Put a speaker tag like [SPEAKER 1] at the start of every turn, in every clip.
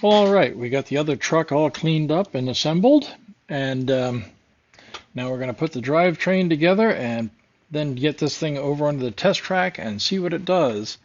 [SPEAKER 1] All right, we got the other truck all cleaned up and assembled, and now we're going to put the drivetrain together and then get this thing over onto the test track and see what it does.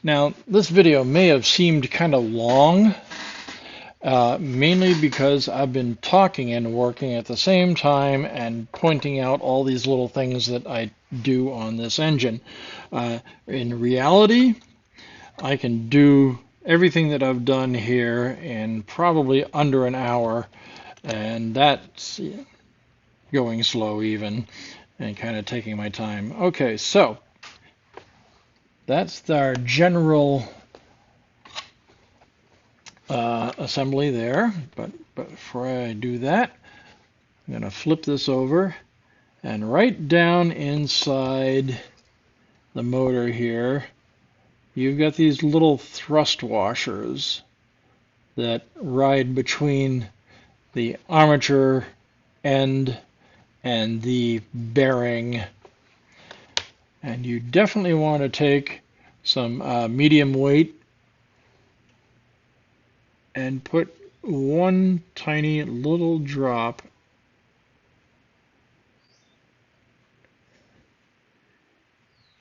[SPEAKER 1] Now, this video may have seemed kind of long, mainly because I've been talking and working at the same time and pointing out all these little things that I do on this engine. In reality, I can do everything that I've done here in probably under an hour, and that's going slow even and kind of taking my time. Okay, so that's our general assembly there, but before I do that, I'm going to flip this over, and right down inside the motor here, you've got these little thrust washers that ride between the armature end and the bearing. And you definitely want to take some medium weight and put one tiny little drop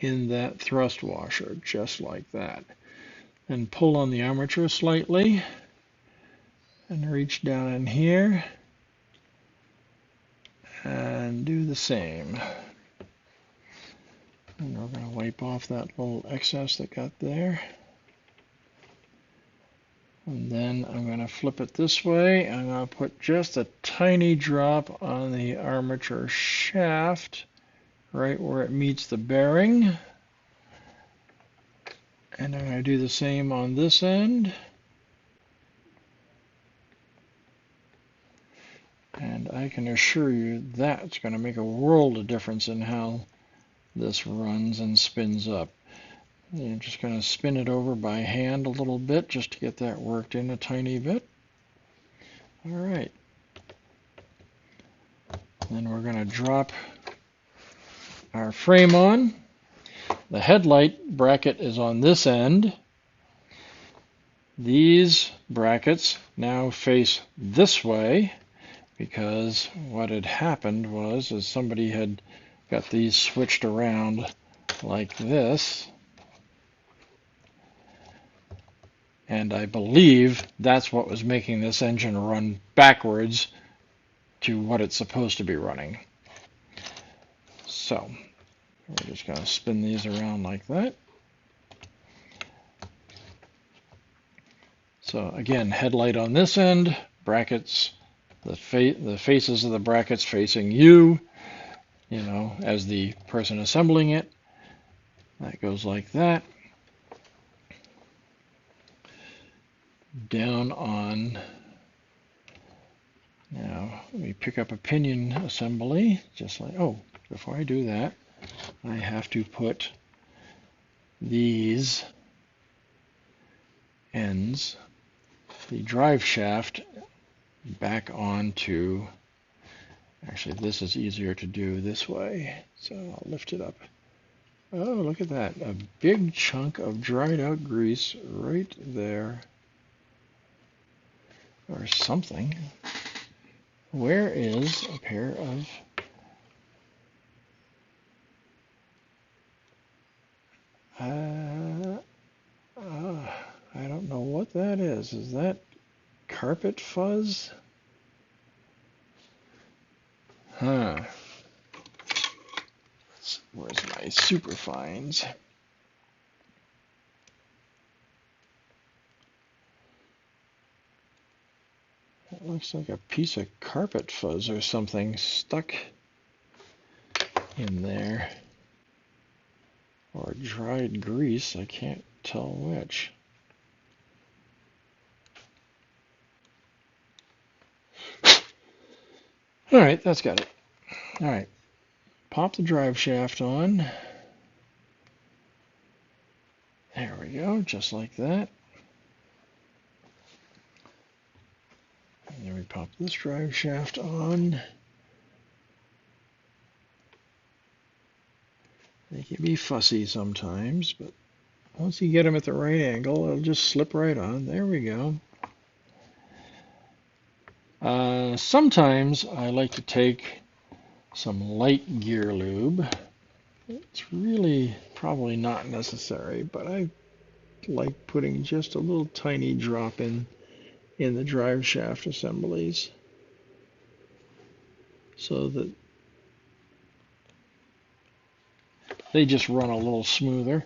[SPEAKER 1] in that thrust washer, just like that. And pull on the armature slightly and reach down in here and do the same. And we're going to wipe off that little excess that got there. And then I'm going to flip it this way. I'm going to put just a tiny drop on the armature shaft, right where it meets the bearing. And I'm going to do the same on this end. And I can assure you that's going to make a world of difference in how this runs and spins up. You're just going to spin it over by hand a little bit just to get that worked in a tiny bit. All right. Then we're going to drop our frame on. The headlight bracket is on this end. These brackets now face this way because what had happened was somebody had got these switched around like this. And I believe that's what was making this engine run backwards to what it's supposed to be running. So we're just going to spin these around like that. So again, headlight on this end, brackets, the faces of the brackets facing you, as the person assembling it. That goes like that. Down on, now let me pick up a pinion assembly, just like, before I do that, I have to put these ends, the drive shaft, back onto, actually this is easier to do this way, so I'll lift it up. Oh, look at that, a big chunk of dried out grease right there. Or something. Where is a pair of I don't know what that is. Is that carpet fuzz? Huh. Where's my superfines? It looks like a piece of carpet fuzz or something stuck in there. Or dried grease, I can't tell which. Alright, that's got it. Alright, pop the drive shaft on. There we go, just like that. And then we pop this drive shaft on. They can be fussy sometimes, but once you get them at the right angle, it'll just slip right on. There we go. Sometimes I like to take some light gear lube. It's really probably not necessary, but I like putting just a little tiny drop in the drive shaft assemblies so that they just run a little smoother.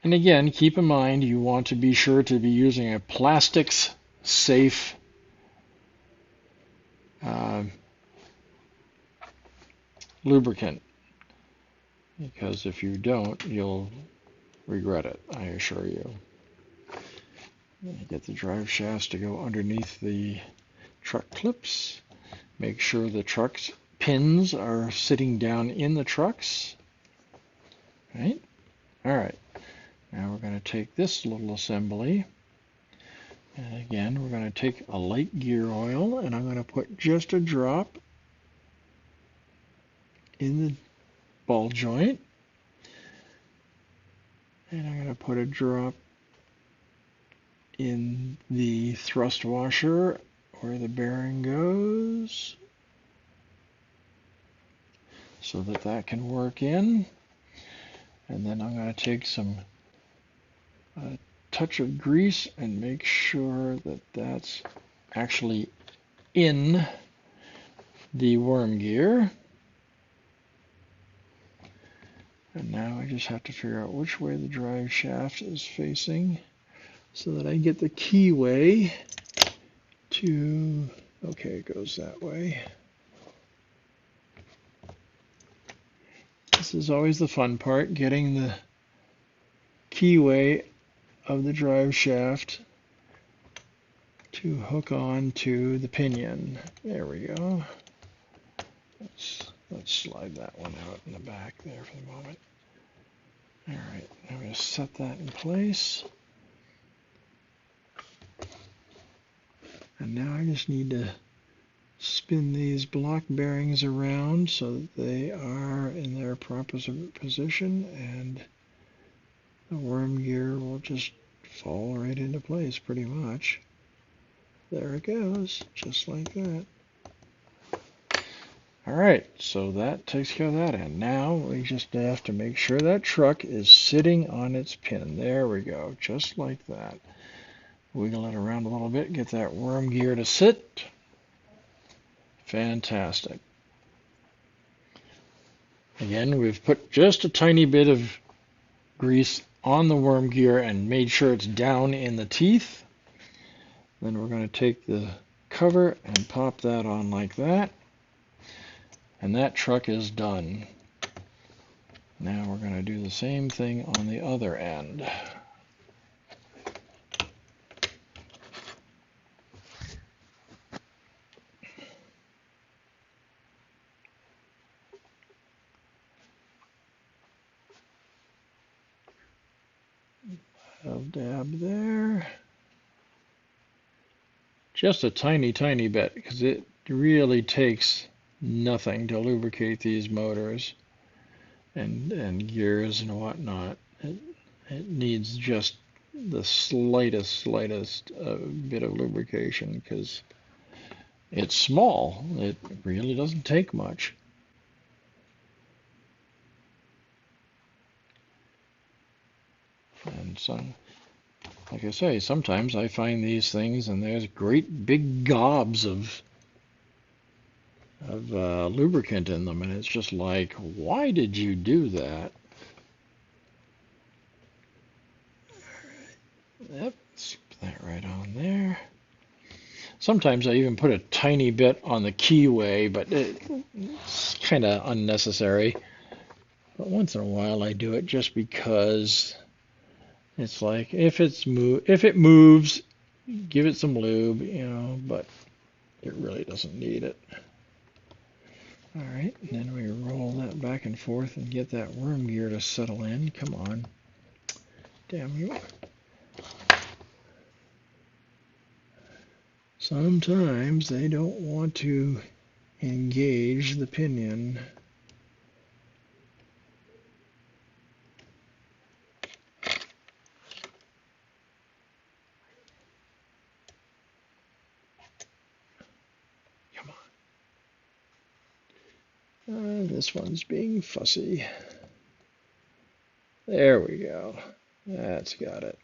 [SPEAKER 1] And again, keep in mind you want to be sure to be using a plastics safe lubricant, because if you don't, you'll regret it, I assure you. Get the drive shafts to go underneath the truck clips. Make sure the truck's pins are sitting down in the trucks. Right? All right. Now we're going to take this little assembly, and again we're going to take a light gear oil, and I'm going to put just a drop in the ball joint, and I'm going to put a drop in the thrust washer where the bearing goes so that that can work in. And then I'm going to take some touch of grease and make sure that that's actually in the worm gear. And now I just have to figure out which way the drive shaft is facing so that I get the keyway to, okay, it goes that way. This is always the fun part, getting the keyway of the drive shaft to hook on to the pinion. There we go. Let's slide that one out in the back there for the moment. All right, I'm going to set that in place. And now I just need to spin these block bearings around so that they are in their proper position, and the worm gear will just fall right into place pretty much. There it goes, just like that. All right, so that takes care of that end. Now we just have to make sure that truck is sitting on its pin. There we go, just like that. Wiggle it around a little bit, get that worm gear to sit. Fantastic. Again, we've put just a tiny bit of grease on the worm gear and made sure it's down in the teeth. Then we're going to take the cover and pop that on like that. And that truck is done. Now we're going to do the same thing on the other end. Dab there. Just a tiny, tiny bit, because it really takes nothing to lubricate these motors and gears and whatnot. It needs just the slightest bit of lubrication because it's small. It really doesn't take much. And so, like I say, sometimes I find these things and there's great big gobs of lubricant in them, and it's just like, why did you do that? Yep, put that right on there. Sometimes I even put a tiny bit on the keyway, but it's kind of unnecessary. But once in a while I do it just because it's like, if it moves, give it some lube, but it really doesn't need it. All right, and then we roll that back and forth and get that worm gear to settle in. Come on. Damn you. Sometimes they don't want to engage the pinion. this one's being fussy. There we go. That's got it.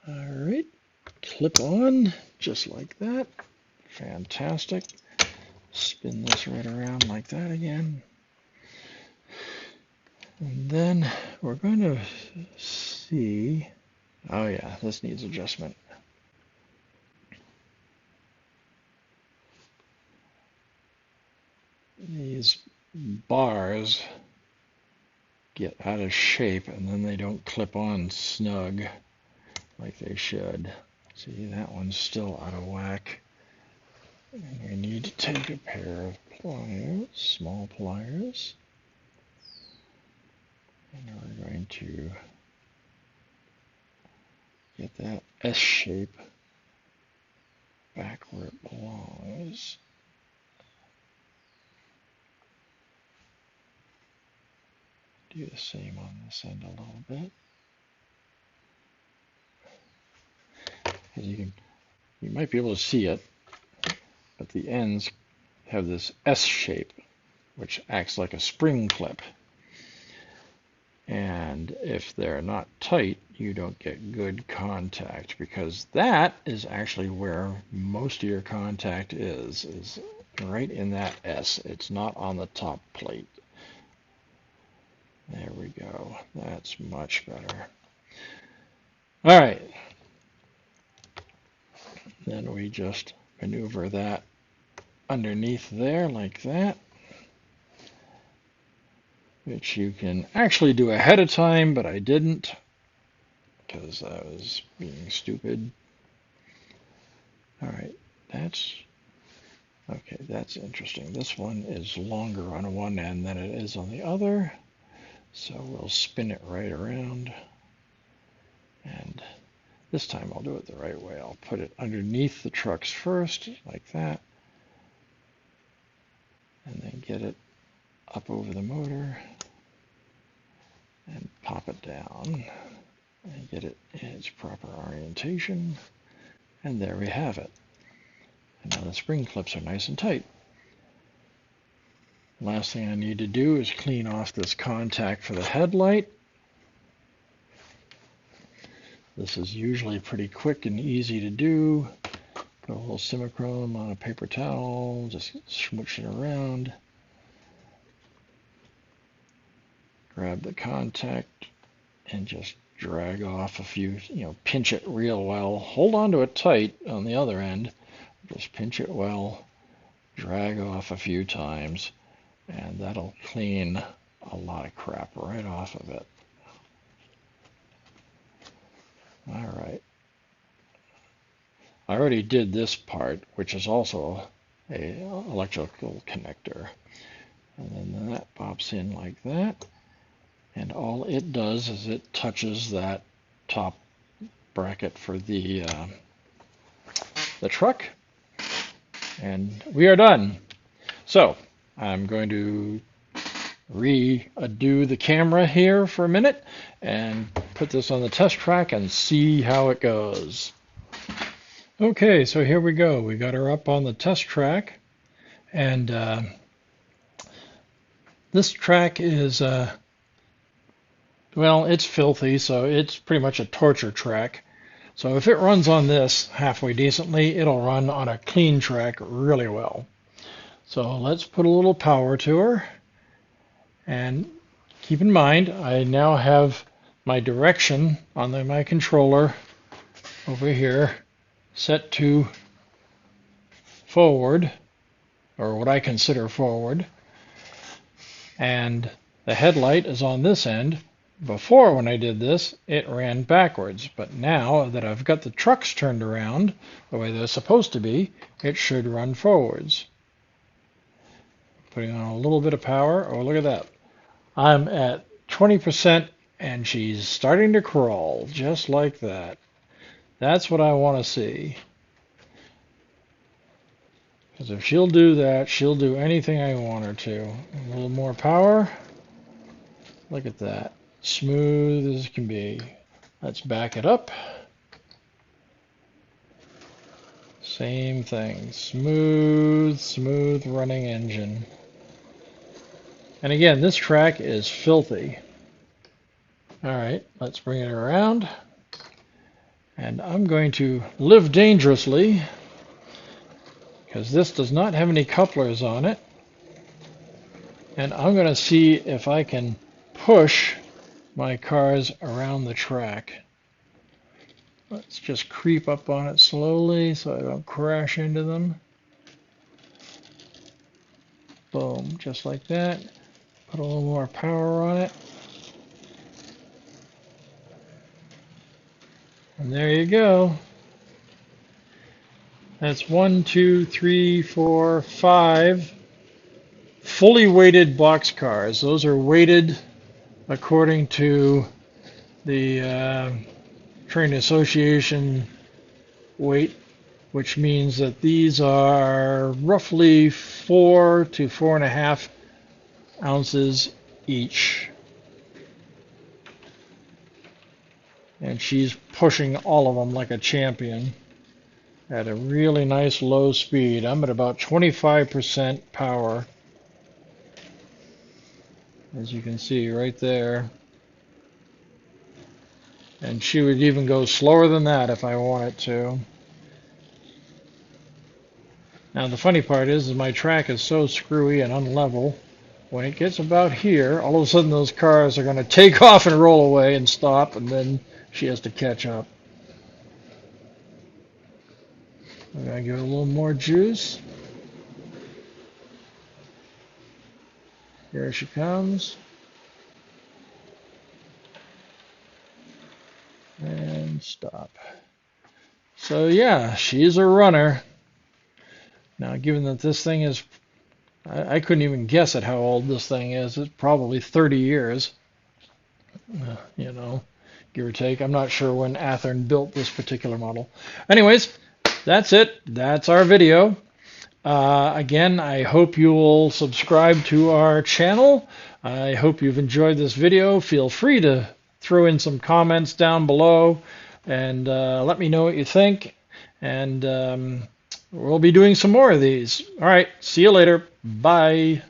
[SPEAKER 1] All right, clip on just like that. Fantastic. Spin this right around like that again. And then we're going to see, oh yeah, this needs adjustment. These bars get out of shape and then they don't clip on snug like they should. See, that one's still out of whack. And we need to take a pair of pliers, small pliers, and we're going to get that S shape back where it belongs. Do the same on this end a little bit. You might be able to see it, but the ends have this S shape, which acts like a spring clip. And if they're not tight, you don't get good contact, because that is actually where most of your contact is right in that S. It's not on the top plate. There we go. That's much better. All right. Then we just maneuver that underneath there like that, which you can actually do ahead of time, but I didn't because I was being stupid. All right, that's okay. That's interesting. This one is longer on one end than it is on the other, so we'll spin it right around, and this time I'll do it the right way. I'll put it underneath the trucks first, like that, and then get it up over the motor and pop it down and get it in its proper orientation, and there we have it. And now the spring clips are nice and tight. Last thing I need to do is clean off this contact for the headlight. This is usually pretty quick and easy to do. Put a little Simichrome on a paper towel, just smoosh it around. Grab the contact and just drag off a few, pinch it real well. Hold on to it tight on the other end. Just pinch it well, drag off a few times, and that'll clean a lot of crap right off of it. All right. I already did this part, which is also a electrical connector. And then that pops in like that. And all it does is it touches that top bracket for the truck. And we are done. So I'm going to redo the camera here for a minute and put this on the test track and see how it goes. Okay, so here we go. We got her up on the test track, and this track is well, it's filthy, so it's pretty much a torture track. So if it runs on this halfway decently, it'll run on a clean track really well. So let's put a little power to her. And keep in mind, I now have my direction on my controller over here set to forward, or what I consider forward. And the headlight is on this end. Before, when I did this, it ran backwards. But now that I've got the trucks turned around the way they're supposed to be, it should run forwards. Putting on a little bit of power. Oh, look at that. I'm at 20% and she's starting to crawl just like that. That's what I want to see. Because if she'll do that, she'll do anything I want her to. A little more power. Look at that. Smooth as can be. Let's back it up. Same thing. Smooth running engine. And again, this track is filthy. All right, let's bring it around. And I'm going to live dangerously because this does not have any couplers on it. And I'm going to see if I can push my cars around the track. Let's just creep up on it slowly so I don't crash into them. Boom, just like that. Put a little more power on it. And there you go. That's 1, 2, 3, 4, 5 fully weighted box cars. Those are weighted according to the Train Association weight, which means that these are roughly 4 to 4.5 ounces each. And she's pushing all of them like a champion at a really nice low speed. I'm at about 25% power, as you can see right there. And she would even go slower than that if I wanted to. Now the funny part is my track is so screwy and unlevel. When it gets about here, all of a sudden those cars are going to take off and roll away and stop, and then she has to catch up. I'm going to give it a little more juice. Here she comes. And stop. So yeah, she's a runner. Now, given that this thing is, I couldn't even guess at how old this thing is. It's probably 30 years, you know, give or take. I'm not sure when Athearn built this particular model. Anyways, that's it. That's our video. Again, I hope you will subscribe to our channel. I hope you've enjoyed this video. Feel free to throw in some comments down below and let me know what you think. And we'll be doing some more of these. All right, see you later. Bye.